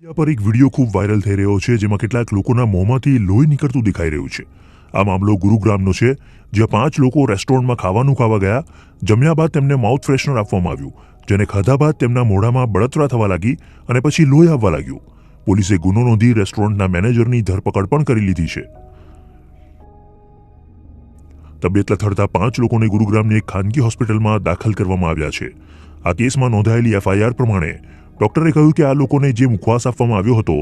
Media પર એક video ખૂબ વાયરલ થઈ રહ્યો છે, જેમાં કેટલાક લોકોના મોંમાંથી લોહી નીકળતું દેખાઈ રહ્યું છે. આ મામલો ગુરુગ્રામનો છે, જ્યાં 5 લોકો રેસ્ટોરન્ટમાં ખાવાનું ખાવા ગયા. જમ્યા બાદ તેમને માઉથ ફ્રેશનર આપવામાં આવ્યું, જેને ખાધા બાદ તેમના મોઢામાં બળતરા થવા લાગી અને પછી લોહી આવવા લાગ્યું. પોલીસે ગુનો નોંધી રેસ્ટોરન્ટના મેનેજરની ધરપકડ પણ કરી લીધી છે. તબિયત લથડતા 5 લોકોને ગુરુગ્રામની એક ખાનગી હોસ્પિટલમાં દાખલ કરવામાં આવ્યા છે. આ કેસમાં નોંધાયેલી FIR પ્રમાણે ડોક્ટરે કહ્યું કે આ લોકોને જે મુખવાસ આપવામાં આવ્યો હતો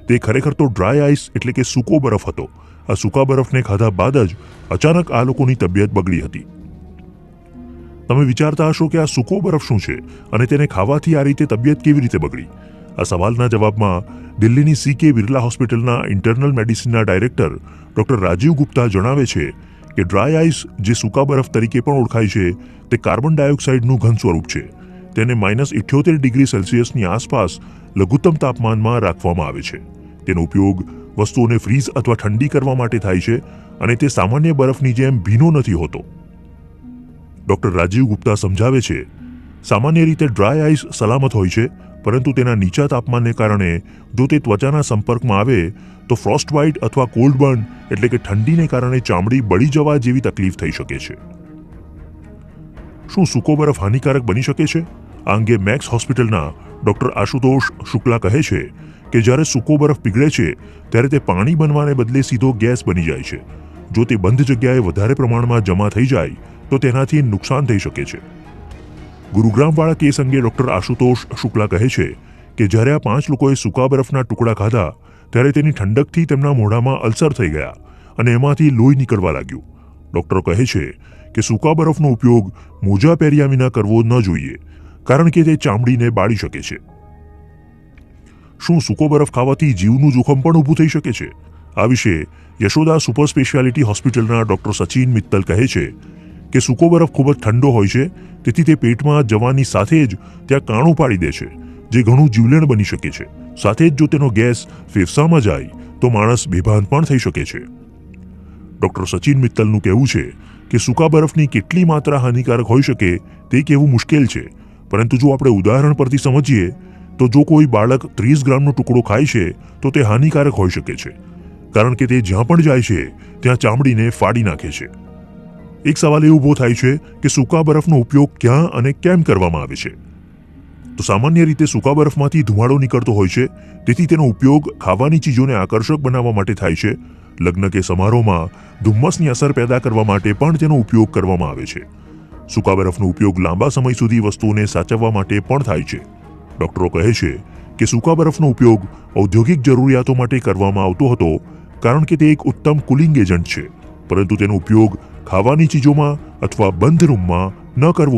તે ખરેખર તો ડ્રાય આઈસ એટલે કે સૂકો બરફ હતો. આ સૂકા બરફને ખાધા બાદ જ અચાનક આ લોકોની તબિયત બગડી હતી. તમે વિચારતા હશો કે આ સૂકો બરફ શું છે અને તેને ખાવાથી આ રીતે તબિયત કેવી રીતે બગડી? આ સવાલના જવાબમાં દિલ્હીની CK બિરલા હોસ્પિટલના ઇન્ટરનલ મેડિસિનના ડાયરેક્ટર ડોક્ટર રાજીવ ગુપ્તા જણાવે છે કે ડ્રાય આઈસ, જે સૂકા બરફ તરીકે પણ ઓળખાય છે, તે કાર્બન ડાયોક્સાઇડનું ઘન સ્વરૂપ છે. તેને -78 ડિગ્રી સેલ્સિયસની આસપાસ લઘુત્તમ તાપમાનમાં રાખવામાં આવે છે. તેનો ઉપયોગ વસ્તુઓને ફ્રીઝ અથવા ઠંડી કરવા માટે થાય છે અને તે સામાન્ય બરફની જેમ ભીનો નથી હોતો. ડોક્ટર રાજીવ ગુપ્તા સમજાવે છે, સામાન્ય રીતે ડ્રાય આઈસ સલામત હોય છે, પરંતુ તેના નીચા તાપમાનને કારણે જો તે ત્વચાના સંપર્કમાં આવે તો ફ્રોસ્ટ બાઇટ અથવા કોલ્ડ બર્ન એટલે કે ઠંડીને કારણે ચામડી બળી જવા જેવી તકલીફ થઈ શકે છે. શું સૂકો બરફ હાનિકારક બની શકે છે? આ અંગે મેક્સ હોસ્પિટલના ડોક્ટર આશુતોષ શુક્લા કહે છે કે જ્યારે સૂકો બરફ પીગળે છે ત્યારે તે પાણી બનવાને બદલે સીધો ગેસ બની જાય છે. જો તે બંધ જગ્યાએ વધારે પ્રમાણમાં જમા થઈ જાય તો તેનાથી નુકસાન થઈ શકે છે. ગુરુગ્રામવાળા કેસ અંગે ડોક્ટર આશુતોષ શુક્લા કહે છે કે જ્યારે આ 5 લોકોએ સૂકા બરફના ટુકડા ખાધા ત્યારે તેની ઠંડકથી તેમના મોઢામાં અલ્સર થઈ ગયા અને એમાંથી લોહી નીકળવા લાગ્યું. ડોક્ટરો કહે છે કે સૂકા બરફનો ઉપયોગ મોજા પહેર્યા વિના કરવો ન જોઈએ, કારણ કે તે ચામડીને બાળી શકે છે. શું સૂકો બરફ ખાવાથી જીવનું જોખમ પણ ઊભું થઈ શકે છે? આ વિશે યશોદા સુપર સ્પેશિયાલિટી હોસ્પિટલના ડોક્ટર સચિન મિત્તલ કહે છે કે સૂકો બરફ ખૂબ જ ઠંડો હોય છે, તેથી તે પેટમાં જવાની સાથે જ ત્યાં કાણું પાડી દે છે, જે ઘણું જીવલેણ બની શકે છે. સાથે જ જો તેનો ગેસ ફેફસામાં જાય તો માણસ બેભાન પણ થઈ શકે છે. ડોક્ટર સચિન મિત્તલનું કહેવું છે કે સૂકા બરફની કેટલી માત્રા હાનિકારક હોઈ શકે તે કહેવું મુશ્કેલ છે, પરંતુ જો આપણે ઉદાહરણ પરથી સમજીએ તો જો કોઈ બાળક 30 ગ્રામનો ટુકડો ખાય છે તો તે હાનિકારક હોઈ શકે છે, કારણ કે તે જ્યાં પણ જાય છે ત્યાં ચામડીને ફાડી નાખે છે. એક સવાલ એ ઊભો થાય છે કે સૂકા બરફનો ઉપયોગ ક્યાં અને કેમ કરવામાં આવે છે? તો સામાન્ય રીતે સૂકા બરફમાંથી ધુમાડો નીકળતો હોય છે, તેથી તેનો ઉપયોગ ખાવાની ચીજોને આકર્ષક બનાવવા માટે થાય છે. લગ્ન કે સમારોહમાં ધુમ્મસની અસર પેદા કરવા માટે પણ તેનો ઉપયોગ કરવામાં આવે છે. સૂકા બરફનો ઉપયોગ લાંબા સમય સુધી વસ્તુઓને સાચવવા માટે પણ થાય છે. ડોક્ટરો કહે છે કે સૂકા બરફનો ઉપયોગ ઔદ્યોગિક જરૂરિયાતો માટે કરવામાં આવતો હતો, કારણ કે તે એક ઉત્તમ કુલિંગ એજન્ટ છે, પરંતુ તેનો ઉપયોગ ખાવાની ચીજોમાં અથવા બંધ રૂમમાં ન કરવો